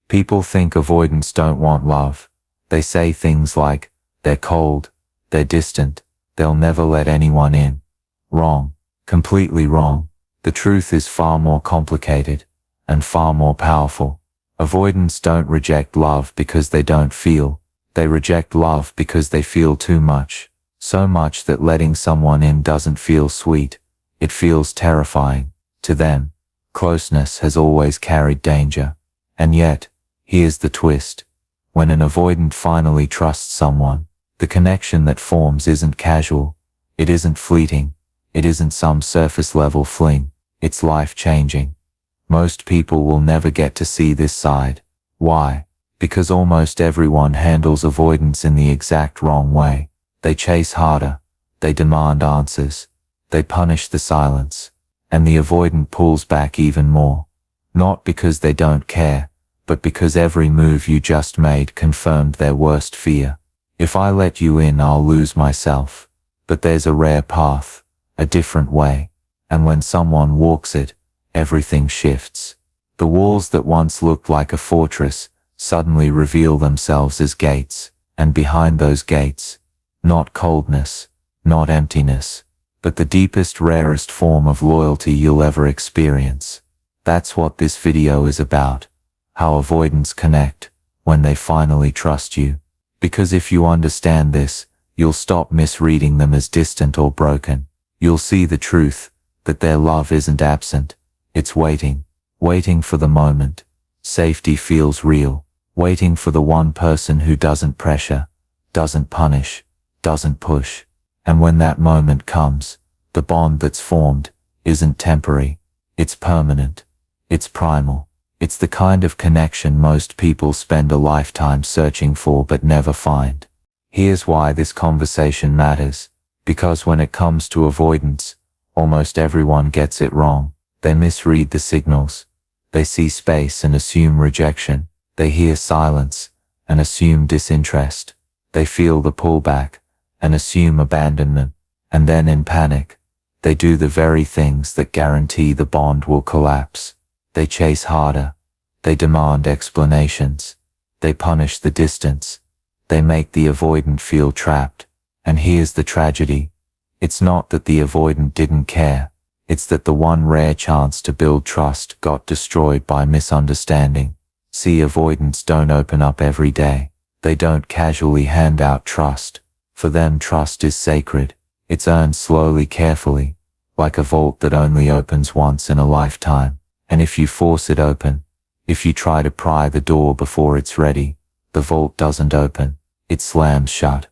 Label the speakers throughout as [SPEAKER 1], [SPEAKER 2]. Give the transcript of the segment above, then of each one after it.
[SPEAKER 1] People think avoidants don't want love. They say things like, they're cold, they're distant, they'll never let anyone in. Wrong. Completely wrong. The truth is far more complicated, and far more powerful. Avoidants don't reject love because they don't feel. They reject love because they feel too much. So much that letting someone in doesn't feel sweet. It feels terrifying. To them, closeness has always carried danger. And yet, here's the twist. When an avoidant finally trusts someone, the connection that forms isn't casual. It isn't fleeting. It isn't some surface-level fling. It's life-changing. Most people will never get to see this side. Why? Because almost everyone handles avoidance in the exact wrong way. They chase harder. They demand answers. They punish the silence. And the avoidant pulls back even more. Not because they don't care, but because every move you just made confirmed their worst fear. If I let you in, I'll lose myself. But there's a rare path, a different way. And when someone walks it, everything shifts. The walls that once looked like a fortress suddenly reveal themselves as gates, and behind those gates, not coldness, not emptiness, but the deepest, rarest form of loyalty you'll ever experience. That's what this video is about. How avoidants connect when they finally trust you. Because if you understand this, you'll stop misreading them as distant or broken. You'll see the truth, that their love isn't absent. It's waiting. Waiting for the moment. Safety feels real. Waiting for the one person who doesn't pressure, doesn't punish, doesn't push. And when that moment comes, the bond that's formed isn't temporary. It's permanent. It's primal. It's the kind of connection most people spend a lifetime searching for but never find. Here's why this conversation matters. Because when it comes to avoidance, almost everyone gets it wrong. They misread the signals. They see space and assume rejection. They hear silence and assume disinterest. They feel the pullback and assume abandonment. And then in panic, they do the very things that guarantee the bond will collapse. They chase harder. They demand explanations. They punish the distance. They make the avoidant feel trapped. And here's the tragedy. It's not that the avoidant didn't care. It's that the one rare chance to build trust got destroyed by misunderstanding. See, avoidants don't open up every day. They don't casually hand out trust. For them, trust is sacred. It's earned slowly, carefully, like a vault that only opens once in a lifetime. And if you force it open, if you try to pry the door before it's ready, the vault doesn't open. It slams shut.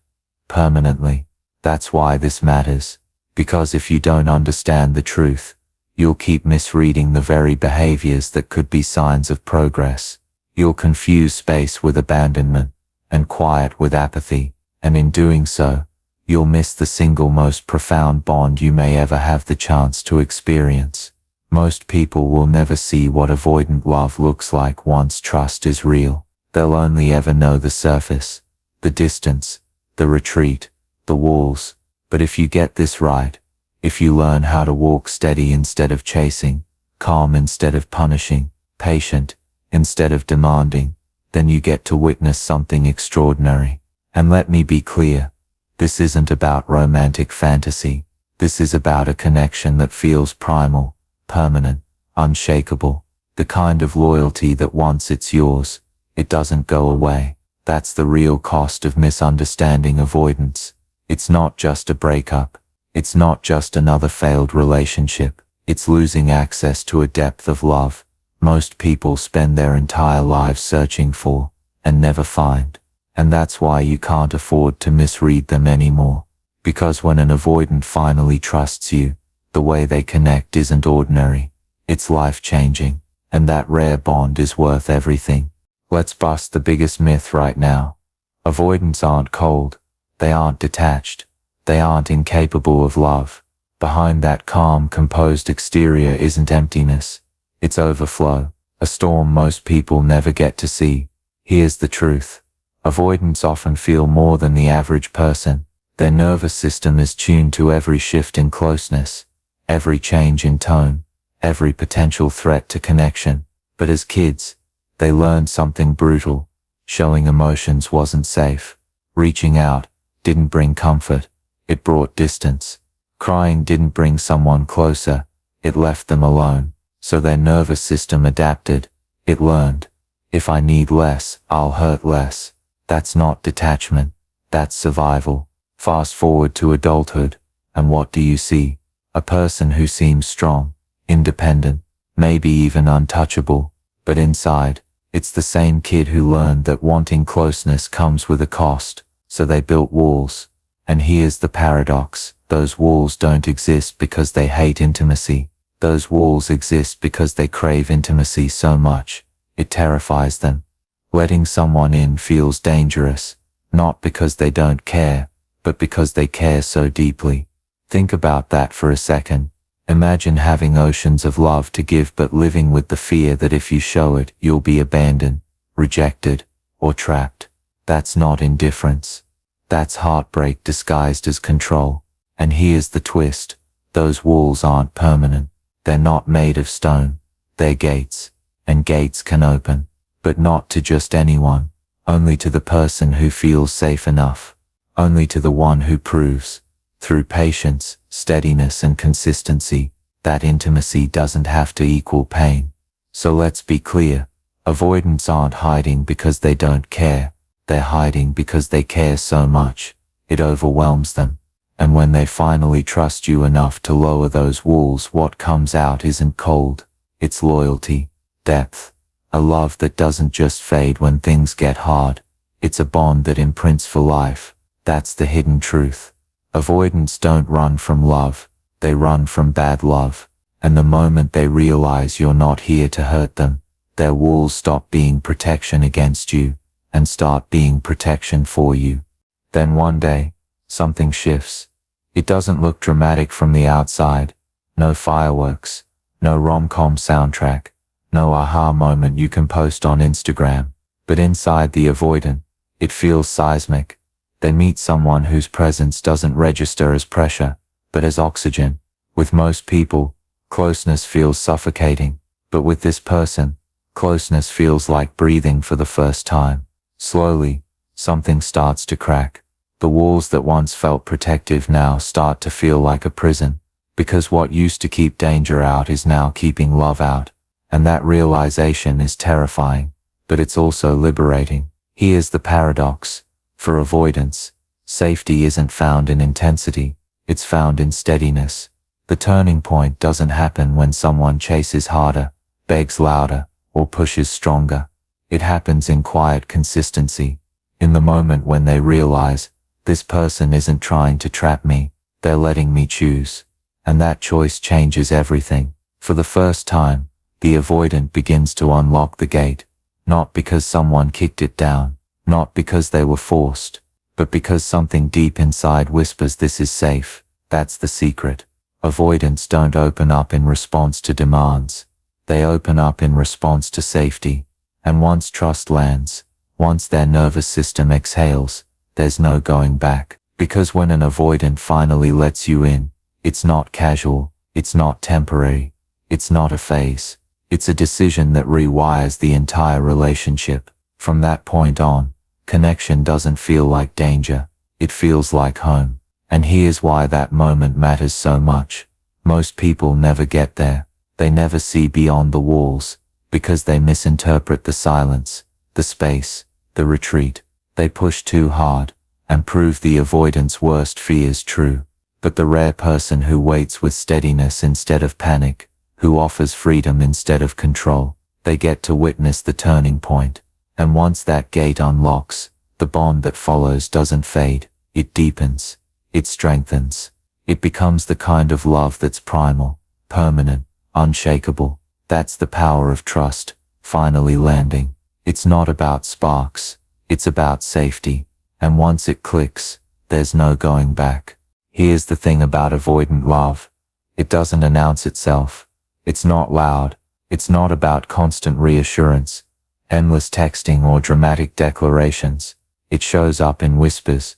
[SPEAKER 1] Permanently. That's why this matters. Because if you don't understand the truth, you'll keep misreading the very behaviors that could be signs of progress. You'll confuse space with abandonment, and quiet with apathy, and in doing so, you'll miss the single most profound bond you may ever have the chance to experience. Most people will never see what avoidant love looks like once trust is real. They'll only ever know the surface, the distance, the retreat, the walls. But if you get this right, if you learn how to walk steady instead of chasing, calm instead of punishing, patient instead of demanding, then you get to witness something extraordinary. And let me be clear, this isn't about romantic fantasy. This is about a connection that feels primal, permanent, unshakable, the kind of loyalty that once it's yours, it doesn't go away. That's the real cost of misunderstanding avoidance. It's not just a breakup. It's not just another failed relationship. It's losing access to a depth of love most people spend their entire lives searching for and never find. And that's why you can't afford to misread them anymore. Because when an avoidant finally trusts you, the way they connect isn't ordinary. It's life-changing. And that rare bond is worth everything. Let's bust the biggest myth right now. Avoidants aren't cold. They aren't detached. They aren't incapable of love. Behind that calm, composed exterior isn't emptiness. It's overflow. A storm most people never get to see. Here's the truth. Avoidants often feel more than the average person. Their nervous system is tuned to every shift in closeness, every change in tone, every potential threat to connection. But as kids, They learned something brutal. Showing emotions wasn't safe. Reaching out didn't bring comfort. It brought distance. Crying didn't bring someone closer. It left them alone. So their nervous system adapted. It learned, if I need less, I'll hurt less. That's not detachment. That's survival. Fast forward to adulthood, and what do you see? A person who seems strong, independent, maybe even untouchable, but inside, it's the same kid who learned that wanting closeness comes with a cost, so they built walls. And here's the paradox: those walls don't exist because they hate intimacy. Those walls exist because they crave intimacy so much, it terrifies them. Letting someone in feels dangerous, not because they don't care, but because they care so deeply. Think about that for a second. Imagine having oceans of love to give but living with the fear that if you show it, you'll be abandoned, rejected, or trapped. That's not indifference. That's heartbreak disguised as control. And here's the twist: those walls aren't permanent. They're not made of stone. They're gates. And gates can open. But not to just anyone. Only to the person who feels safe enough. Only to the one who proves, through patience, steadiness and consistency, that intimacy doesn't have to equal pain. So let's be clear. Avoidants aren't hiding because they don't care. They're hiding because they care so much. It overwhelms them. And when they finally trust you enough to lower those walls, what comes out isn't cold. It's loyalty, depth, a love that doesn't just fade when things get hard. It's a bond that imprints for life. That's the hidden truth. Avoidants don't run from love. They run from bad love. And the moment they realize you're not here to hurt them, their walls stop being protection against you and start being protection for you. Then one day, something shifts. It doesn't look dramatic from the outside. No fireworks, no rom-com soundtrack, no aha moment you can post on Instagram. But inside the avoidant, it feels seismic. They meet someone whose presence doesn't register as pressure, but as oxygen. With most people, closeness feels suffocating. But with this person, closeness feels like breathing for the first time. Slowly, something starts to crack. The walls that once felt protective now start to feel like a prison, because what used to keep danger out is now keeping love out. And that realization is terrifying, but it's also liberating. Here's the paradox. For avoidance, safety isn't found in intensity, it's found in steadiness. The turning point doesn't happen when someone chases harder, begs louder, or pushes stronger. It happens in quiet consistency, in the moment when they realize, this person isn't trying to trap me, they're letting me choose. And that choice changes everything. For the first time, the avoidant begins to unlock the gate, not because someone kicked it down, not because they were forced, but because something deep inside whispers this is safe. That's the secret. Avoidants don't open up in response to demands. They open up in response to safety. And once trust lands, once their nervous system exhales, there's no going back. Because when an avoidant finally lets you in, it's not casual, it's not temporary, it's not a phase. It's a decision that rewires the entire relationship. From that point on, connection doesn't feel like danger, it feels like home. And here's why that moment matters so much. Most people never get there. They never see beyond the walls, because they misinterpret the silence, the space, the retreat. They push too hard, and prove the avoidant's worst fears true. But the rare person who waits with steadiness instead of panic, who offers freedom instead of control, they get to witness the turning point. And once that gate unlocks, the bond that follows doesn't fade, it deepens, it strengthens. It becomes the kind of love that's primal, permanent, unshakable. That's the power of trust, finally landing. It's not about sparks, it's about safety. And once it clicks, there's no going back. Here's the thing about avoidant love. It doesn't announce itself. It's not loud. It's not about constant reassurance, endless texting or dramatic declarations. It shows up in whispers.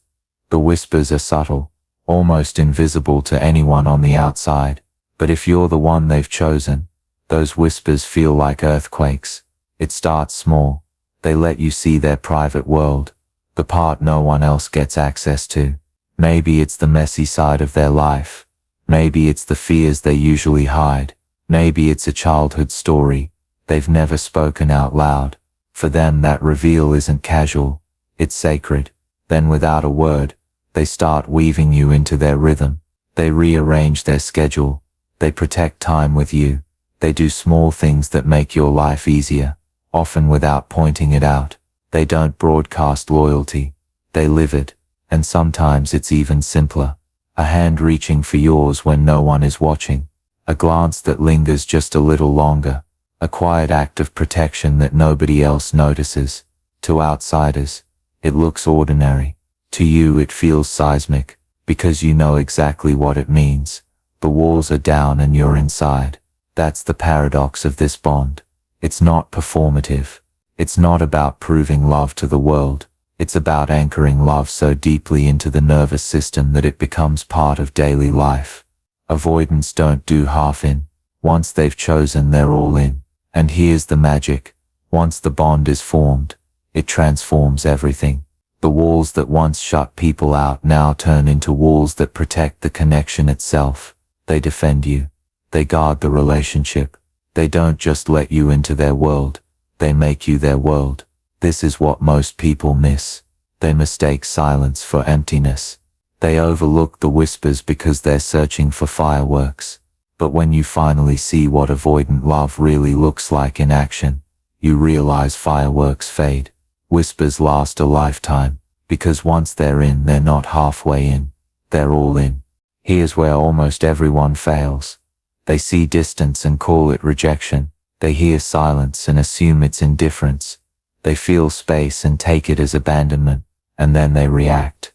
[SPEAKER 1] The whispers are subtle, almost invisible to anyone on the outside. But if you're the one they've chosen, those whispers feel like earthquakes. It starts small. They let you see their private world, the part no one else gets access to. Maybe it's the messy side of their life. Maybe it's the fears they usually hide. Maybe it's a childhood story they've never spoken out loud. For them, that reveal isn't casual, it's sacred. Then without a word, they start weaving you into their rhythm. They rearrange their schedule. They protect time with you. They do small things that make your life easier, often without pointing it out. They don't broadcast loyalty. They live it. And sometimes it's even simpler. A hand reaching for yours when no one is watching. A glance that lingers just a little longer. A quiet act of protection that nobody else notices. To outsiders, it looks ordinary. To you it feels seismic, because you know exactly what it means. The walls are down and you're inside. That's the paradox of this bond. It's not performative. It's not about proving love to the world. It's about anchoring love so deeply into the nervous system that it becomes part of daily life. Avoidants don't do half in. Once they've chosen, they're all in. And here's the magic. Once the bond is formed, it transforms everything. The walls that once shut people out now turn into walls that protect the connection itself. They defend you. They guard the relationship. They don't just let you into their world. They make you their world. This is what most people miss. They mistake silence for emptiness. They overlook the whispers because they're searching for fireworks. But when you finally see what avoidant love really looks like in action, you realize fireworks fade. Whispers last a lifetime, because once they're in, they're not halfway in. They're all in. Here's where almost everyone fails. They see distance and call it rejection. They hear silence and assume it's indifference. They feel space and take it as abandonment, and then they react.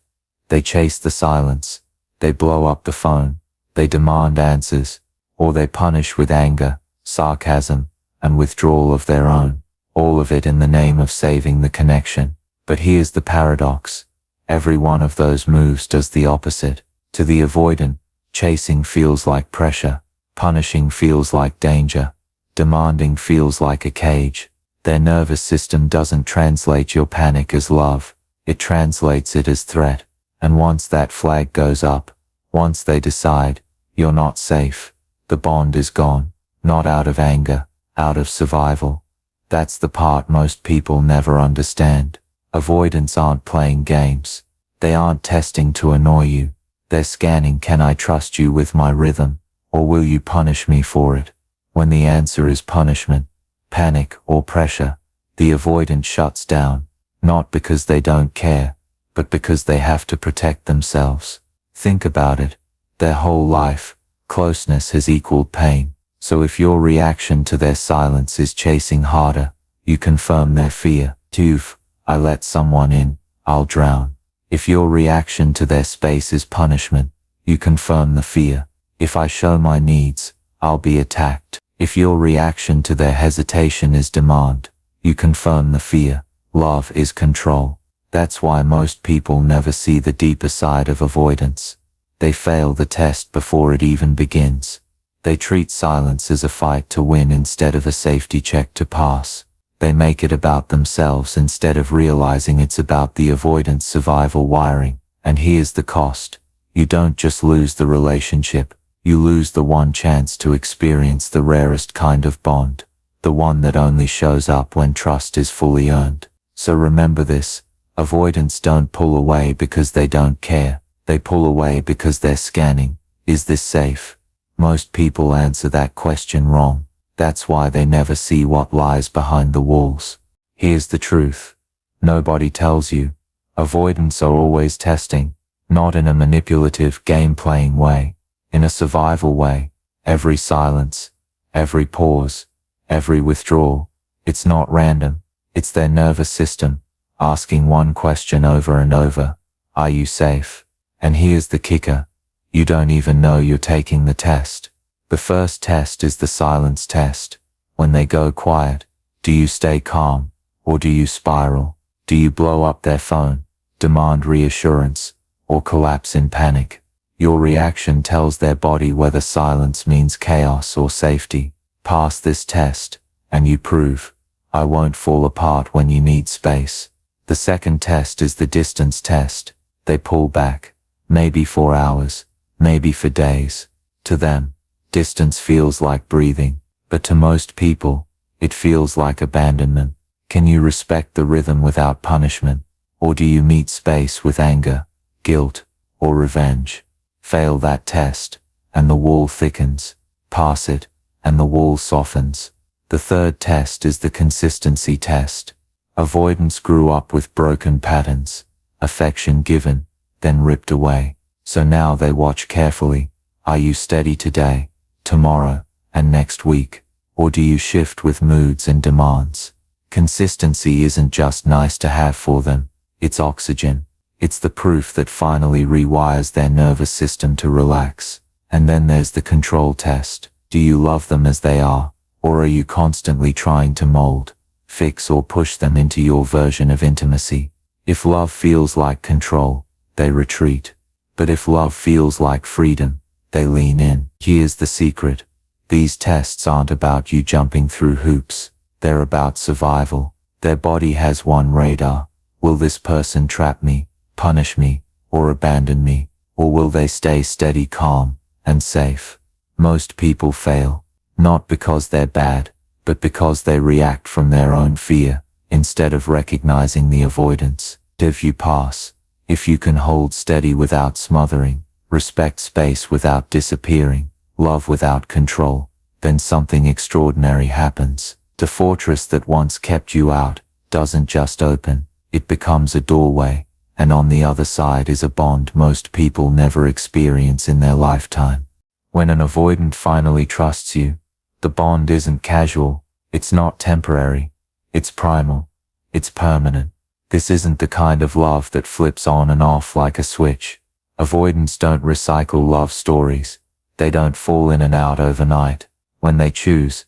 [SPEAKER 1] They chase the silence. They blow up the phone. They demand answers. Or they punish with anger, sarcasm, and withdrawal of their own. All of it in the name of saving the connection. But here's the paradox. Every one of those moves does the opposite. To the avoidant, chasing feels like pressure. Punishing feels like danger. Demanding feels like a cage. Their nervous system doesn't translate your panic as love. It translates it as threat. And once that flag goes up, once they decide, you're not safe, the bond is gone. Not out of anger, out of survival. That's the part most people never understand. Avoidants aren't playing games. They aren't testing to annoy you. They're scanning, can I trust you with my rhythm, or will you punish me for it? When the answer is punishment, panic, or pressure, the avoidant shuts down, not because they don't care, but because they have to protect themselves. Think about it. Their whole life, closeness has equaled pain. So if your reaction to their silence is chasing harder, you confirm their fear. If I let someone in, I'll drown. If your reaction to their space is punishment, you confirm the fear. If I show my needs, I'll be attacked. If your reaction to their hesitation is demand, you confirm the fear. Love is control. That's why most people never see the deeper side of avoidance. They fail the test before it even begins. They treat silence as a fight to win instead of a safety check to pass. They make it about themselves instead of realizing it's about the avoidant survival wiring. And here's the cost. You don't just lose the relationship, you lose the one chance to experience the rarest kind of bond. The one that only shows up when trust is fully earned. So remember this. Avoidants don't pull away because they don't care. They pull away because they're scanning. Is this safe? Most people answer that question wrong. That's why they never see what lies behind the walls. Here's the truth. Nobody tells you. Avoidants are always testing, not in a manipulative, game-playing way, in a survival way. Every silence, every pause, every withdrawal, it's not random. It's their nervous system, asking one question over and over. Are you safe? And here's the kicker. You don't even know you're taking the test. The first test is the silence test. When they go quiet, do you stay calm, or do you spiral? Do you blow up their phone, demand reassurance, or collapse in panic? Your reaction tells their body whether silence means chaos or safety. Pass this test, and you prove I won't fall apart when you need space. The second test is the distance test. They pull back, maybe for hours, maybe for days. To them, distance feels like breathing, but to most people, it feels like abandonment. Can you respect the rhythm without punishment? Or do you meet space with anger, guilt, or revenge? Fail that test, and the wall thickens. Pass it, and the wall softens. The third test is the consistency test. Avoidants grew up with broken patterns, affection given, then ripped away. So now they watch carefully. Are you steady today, tomorrow, and next week? Or do you shift with moods and demands? Consistency isn't just nice to have for them, it's oxygen. It's the proof that finally rewires their nervous system to relax. And then there's the control test. Do you love them as they are, or are you constantly trying to mold, fix or push them into your version of intimacy? If love feels like control, they retreat. But if love feels like freedom, they lean in. Here's the secret. These tests aren't about you jumping through hoops. They're about survival. Their body has one radar. Will this person trap me, punish me, or abandon me? Or will they stay steady, calm, and safe? Most people fail, not because they're bad, but because they react from their own fear, instead of recognizing the avoidance. If you pass, if you can hold steady without smothering, respect space without disappearing, love without control, then something extraordinary happens. The fortress that once kept you out doesn't just open, it becomes a doorway, and on the other side is a bond most people never experience in their lifetime. When an avoidant finally trusts you, the bond isn't casual, it's not temporary, it's primal, it's permanent. This isn't the kind of love that flips on and off like a switch. Avoidants don't recycle love stories. They don't fall in and out overnight. When they choose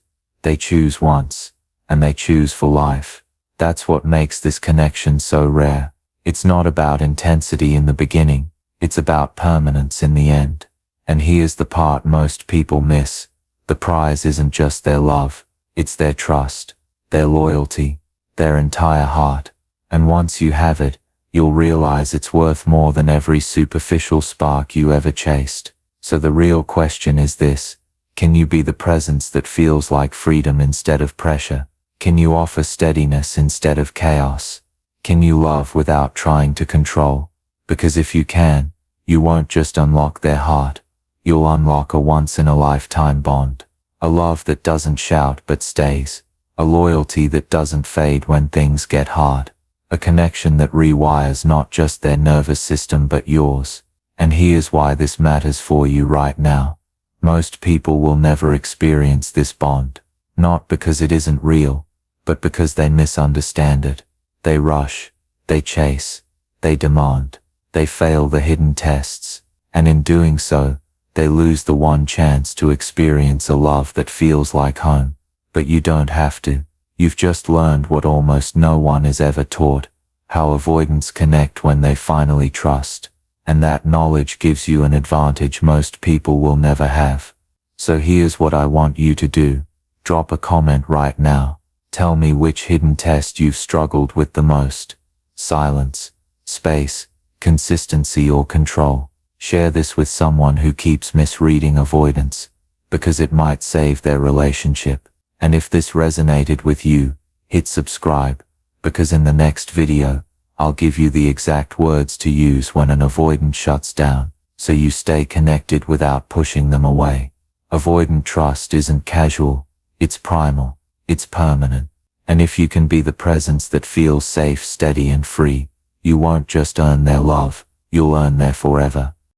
[SPEAKER 1] once, and they choose for life. That's what makes this connection so rare. It's not about intensity in the beginning, it's about permanence in the end. And here's the part most people miss. The prize isn't just their love, it's their trust, their loyalty, their entire heart. And once you have it, you'll realize it's worth more than every superficial spark you ever chased. So the real question is this: can you be the presence that feels like freedom instead of pressure? Can you offer steadiness instead of chaos? Can you love without trying to control? Because if you can, you won't just unlock their heart, you'll unlock a once-in-a-lifetime bond. A love that doesn't shout but stays. A loyalty that doesn't fade when things get hard. A connection that rewires not just their nervous system but yours. And here's why this matters for you right now. Most people will never experience this bond. Not because it isn't real, but because they misunderstand it. They rush, they chase, they demand, they fail the hidden tests, and in doing so, they lose the one chance to experience a love that feels like home. But you don't have to. You've just learned what almost no one is ever taught: how avoidants connect when they finally trust. And that knowledge gives you an advantage most people will never have. So here's what I want you to do. Drop a comment right now. Tell me which hidden test you've struggled with the most. Silence, space, consistency or control. Share this with someone who keeps misreading avoidance, because it might save their relationship. And if this resonated with you, hit subscribe, because in the next video, I'll give you the exact words to use when an avoidant shuts down, so you stay connected without pushing them away. Avoidant trust isn't casual, it's primal, it's permanent. And if you can be the presence that feels safe, steady and free, you won't just earn their love, you'll earn their forever.